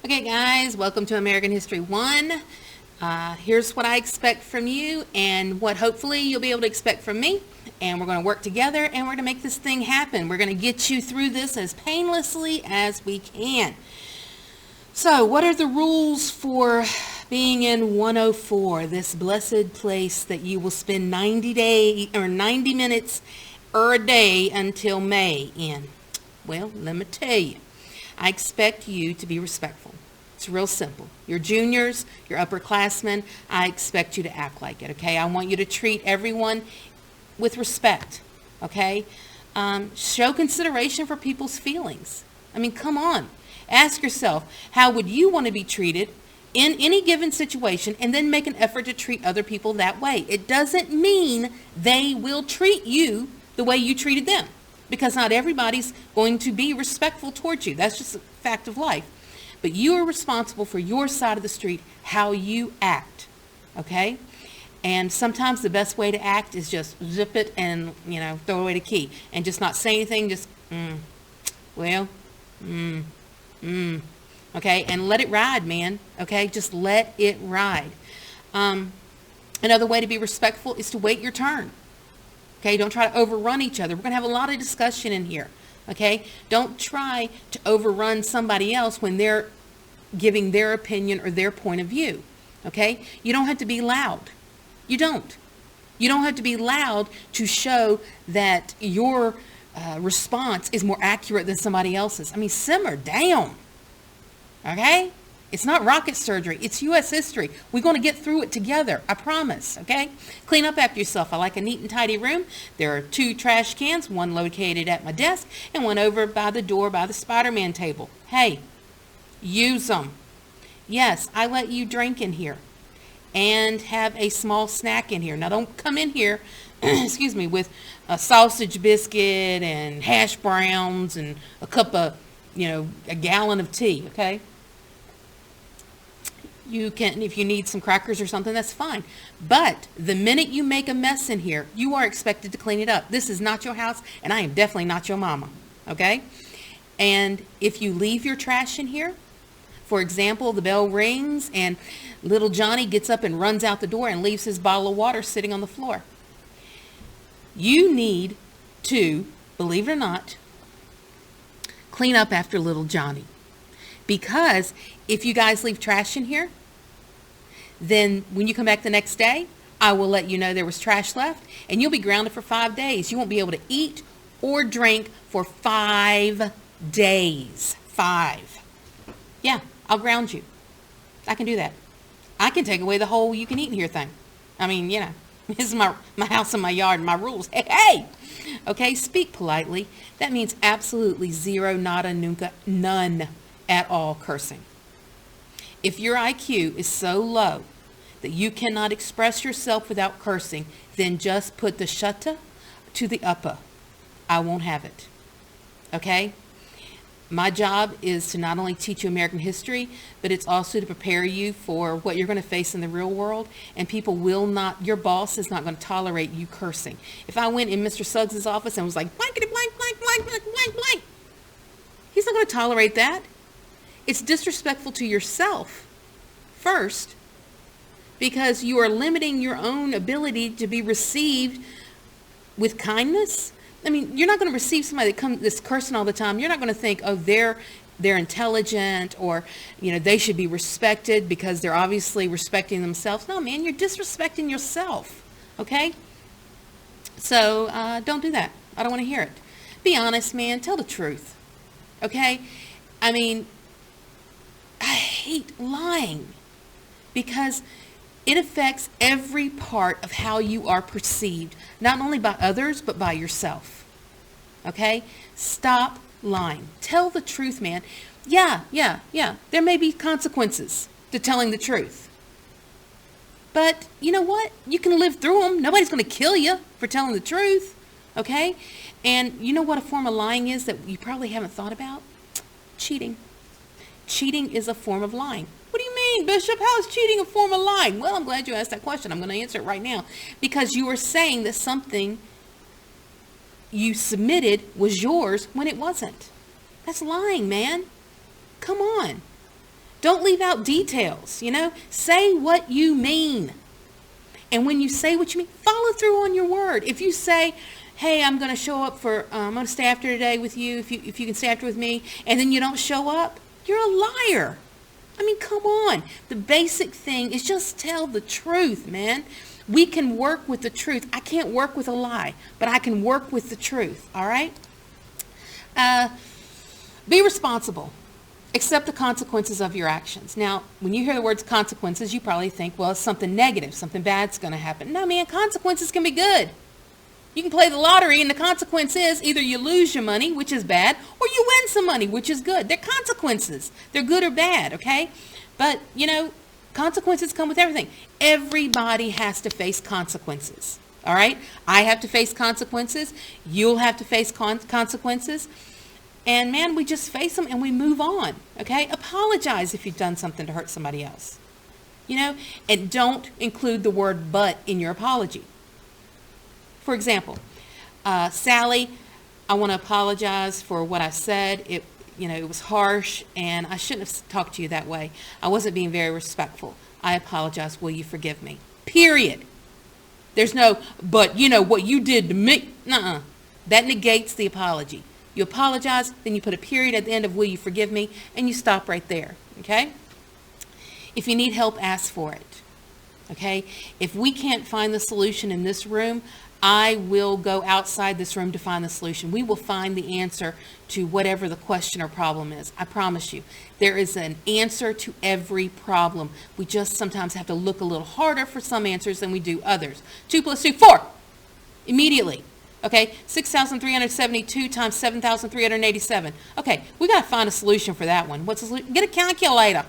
Okay, guys, welcome to American History 1. Here's what I expect from you and what hopefully you'll be able to expect from me. And we're going to work together and we're going to make this thing happen. We're going to get you through this as painlessly as we can. So, what are the rules for being in 104, this blessed place that you will spend 90 minutes or a day until May in? Well, let me tell you. I expect you to be respectful. It's real simple. You're juniors, you're upperclassmen. I expect you to act like it, okay? I want you to treat everyone with respect, okay? Show consideration for people's feelings. I mean, come on. Ask yourself, how would you want to be treated in any given situation, and then make an effort to treat other people that way. It doesn't mean they will treat you the way you treated them, because not everybody's going to be respectful towards you. That's just a fact of life. But you are responsible for your side of the street, how you act, okay? And sometimes the best way to act is just zip it and, throw away the key and just not say anything, just, okay? And let it ride, man, okay? Just let it ride. Another way to be respectful is to wait your turn. Okay, don't try to overrun each other. We're going to have a lot of discussion in here. Okay, don't try to overrun somebody else when they're giving their opinion or their point of view. Okay, you don't have to be loud. You don't. You don't have to be loud to show that your response is more accurate than somebody else's. I mean, simmer down. Okay? It's not rocket surgery. It's U.S. history. We're going to get through it together. I promise. Okay? Clean up after yourself. I like a neat and tidy room. There are 2 trash cans, one located at my desk and one over by the door by the Spider-Man table. Hey, use them. Yes, I let you drink in here and have a small snack in here. Now, don't come in here, excuse me, with a sausage biscuit and hash browns and a cup of, a gallon of tea. Okay? You can, if you need some crackers or something, that's fine. But the minute you make a mess in here, you are expected to clean it up. This is not your house, and I am definitely not your mama, okay? And if you leave your trash in here, for example, the bell rings and little Johnny gets up and runs out the door and leaves his bottle of water sitting on the floor. You need to, believe it or not, clean up after little Johnny. Because if you guys leave trash in here, then when you come back the next day, I will let you know there was trash left, and you'll be grounded for 5 days. You won't be able to eat or drink for 5 days. 5. Yeah, I'll ground you. I can do that. I can take away the whole you can eat in here thing. I mean, this is my house and my yard and my rules. Hey! Okay, speak politely. That means absolutely zero, nada, nunca, none at all cursing. If your IQ is so low that you cannot express yourself without cursing, then just put the shutta to the uppa. I won't have it. Okay? My job is to not only teach you American history, but it's also to prepare you for what you're going to face in the real world. And people will not, your boss is not going to tolerate you cursing. If I went in Mr. Suggs' office and was like, blankety blank, blank, blank, blank, blank, blank, he's not going to tolerate that. It's disrespectful to yourself first, because you are limiting your own ability to be received with kindness. I mean, you're not going to receive somebody that's cursing all the time. You're not going to think, oh, they're intelligent, or they should be respected because they're obviously respecting themselves. No, man, you're disrespecting yourself. Okay? So don't do that. I don't want to hear it. Be honest, man. Tell the truth. Okay? I mean, I hate lying because it affects every part of how you are perceived, not only by others, but by yourself. Okay? Stop lying. Tell the truth, man. Yeah. There may be consequences to telling the truth. But you know what? You can live through them. Nobody's going to kill you for telling the truth. Okay? And you know what a form of lying is that you probably haven't thought about? Cheating. Cheating is a form of lying. What do you mean, Bishop? How is cheating a form of lying? Well, I'm glad you asked that question. I'm going to answer it right now. Because you are saying that something you submitted was yours when it wasn't. That's lying, man. Come on. Don't leave out details, Say what you mean. And when you say what you mean, follow through on your word. If you say, hey, I'm going to show up I'm going to stay after today with you, if you can stay after with me, and then you don't show up, you're a liar. I mean, come on. The basic thing is just tell the truth, man. We can work with the truth. I can't work with a lie, but I can work with the truth, all right? Be responsible. Accept the consequences of your actions. Now, when you hear the words consequences, you probably think, well, it's something negative, something bad's going to happen. No, man, consequences can be good. You can play the lottery, and the consequence is either you lose your money, which is bad, or you win some money, which is good. They're consequences. They're good or bad, okay? But, consequences come with everything. Everybody has to face consequences, all right? I have to face consequences. You'll have to face consequences. And, man, we just face them and we move on, okay? Apologize if you've done something to hurt somebody else, and don't include the word but in your apology. For example, Sally, I want to apologize for what I said. It was harsh, and I shouldn't have talked to you that way. I wasn't being very respectful. I apologize. Will you forgive me? Period. There's no, but what you did to me. Nuh-uh. That negates the apology. You apologize, then you put a period at the end of will you forgive me, and you stop right there, okay? If you need help, ask for it, okay? If we can't find the solution in this room, I will go outside this room to find the solution. We will find the answer to whatever the question or problem is. I promise you. There is an answer to every problem. We just sometimes have to look a little harder for some answers than we do others. 2 + 2, 4. Immediately. Okay, 6,372 times 7,387. Okay, we got to find a solution for that one. What's the solution? Get a calculator.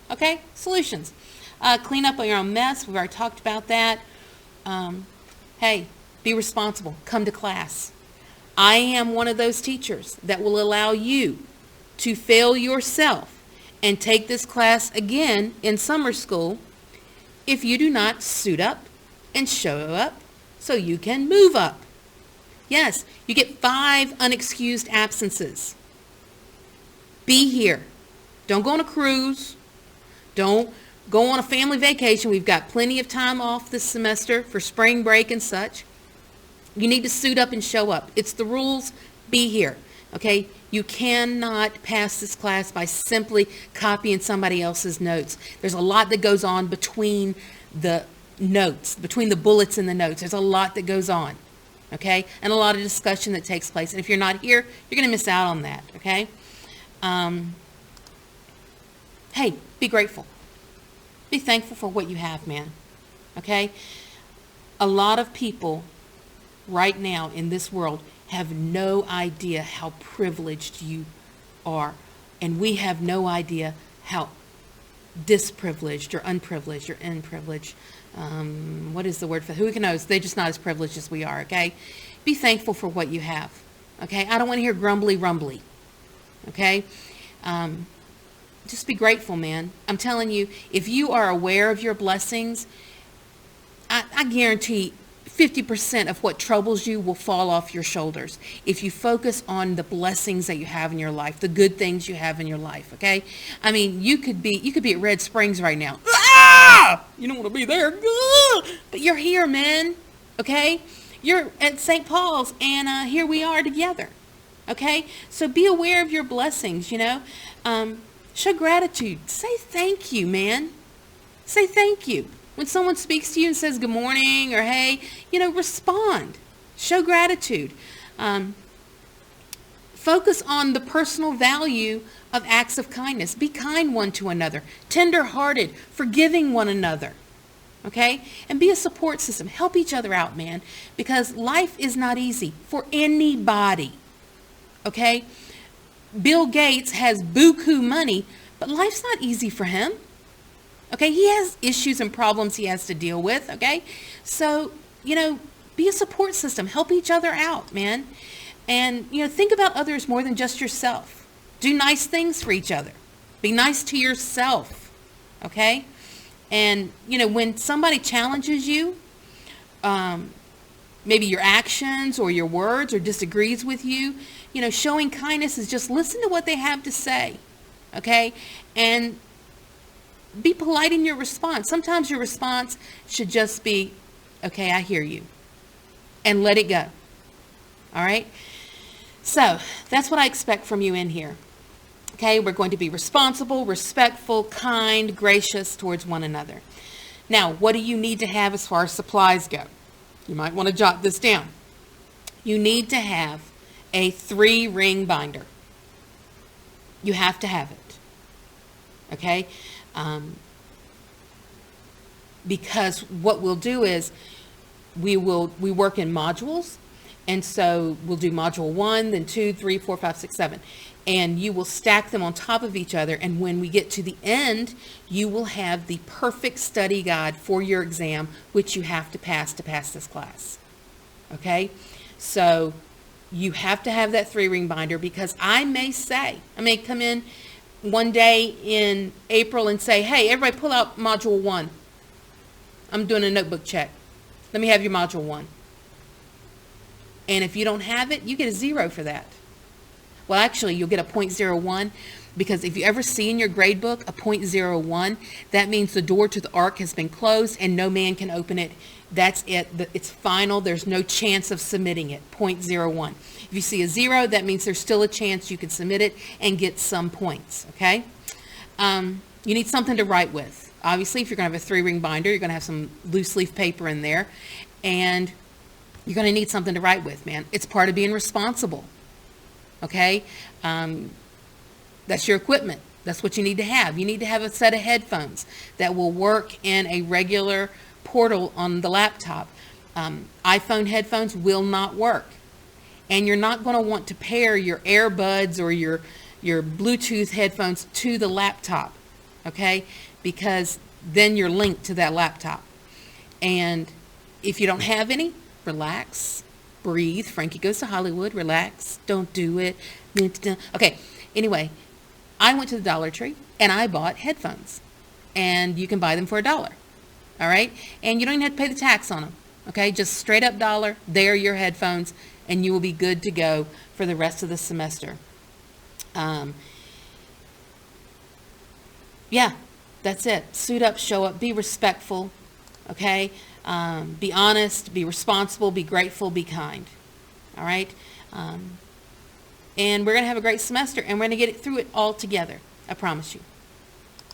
Okay, solutions. Clean up your own mess. We've already talked about that. Hey, be responsible. Come to class. I am one of those teachers that will allow you to fail yourself and take this class again in summer school if you do not suit up and show up so you can move up. Yes, you get 5 unexcused absences. Be here. Don't go on a cruise. Don't go on a family vacation. We've got plenty of time off this semester for spring break and such. You need to suit up and show up. It's the rules. Be here. Okay? You cannot pass this class by simply copying somebody else's notes. There's a lot that goes on between the notes, between the bullets and the notes. There's a lot that goes on. Okay? And a lot of discussion that takes place. And if you're not here, you're going to miss out on that. Okay? Hey, be grateful. Be thankful for what you have, man. Okay? A lot of people right now in this world have no idea how privileged you are. And we have no idea how disprivileged or unprivileged or unprivileged. What is the word for who knows? They're just not as privileged as we are, okay? Be thankful for what you have, okay? I don't want to hear grumbly rumbly, okay? Just be grateful, man. I'm telling you, if you are aware of your blessings, I guarantee 50% of what troubles you will fall off your shoulders if you focus on the blessings that you have in your life, the good things you have in your life, okay? I mean, you could be at Red Springs right now. Ah! You don't want to be there. But you're here, man, okay? You're at St. Paul's, and here we are together, okay? So be aware of your blessings, Show gratitude. Say thank you, man. Say thank you. When someone speaks to you and says good morning or hey, respond. Show gratitude. Focus on the personal value of acts of kindness. Be kind one to another. Tender-hearted. Forgiving one another. Okay? And be a support system. Help each other out, man. Because life is not easy for anybody. Okay? Bill Gates has buku money, but life's not easy for him. Okay, he has issues and problems he has to deal with, okay? So, be a support system. Help each other out, man. And, think about others more than just yourself. Do nice things for each other. Be nice to yourself, okay? And, when somebody challenges you, maybe your actions or your words or disagrees with you, showing kindness is just listen to what they have to say, okay? And be polite in your response. Sometimes your response should just be, okay, I hear you, and let it go. All right? So that's what I expect from you in here. Okay, we're going to be responsible, respectful, kind, gracious towards one another. Now, what do you need to have as far as supplies go? You might want to jot this down. You need to have a 3-ring binder. You have to have it. Okay? Because what we'll do is we work in modules. And so we'll do module 1, then 2, 3, 4, 5, 6, 7. And you will stack them on top of each other. And when we get to the end, you will have the perfect study guide for your exam, which you have to pass this class. Okay? So you have to have that 3-ring binder, because I may come in one day in April and say, hey, everybody pull out module 1. I'm doing a notebook check. Let me have your module 1. And if you don't have it, you get a 0 for that. Well, actually, you'll get a 0.01, because if you ever see in your grade book a 0.01, that means the door to the ark has been closed and no man can open it. That's it. It's final. There's no chance of submitting it. 0.01. If you see a 0, that means there's still a chance you can submit it and get some points. Okay? You need something to write with. Obviously, if you're going to have a 3-ring binder, you're going to have some loose leaf paper in there. And you're going to need something to write with, man. It's part of being responsible. Okay? That's your equipment. That's what you need to have. You need to have a set of headphones that will work in a regular portal on the laptop. iPhone headphones will not work. And you're not going to want to pair your earbuds or your Bluetooth headphones to the laptop. Okay? Because then you're linked to that laptop. And if you don't have any, relax, breathe. Frankie Goes to Hollywood. Relax. Don't do it. Okay. Anyway, I went to the Dollar Tree and I bought headphones. And you can buy them for $1. All right? And you don't even have to pay the tax on them. Okay? Just straight up $1. They're your headphones, and you will be good to go for the rest of the semester. Yeah, that's it. Suit up, show up, be respectful. Okay? Be honest, be responsible, be grateful, be kind. All right? And we're going to have a great semester, and we're going to get it through it all together. I promise you.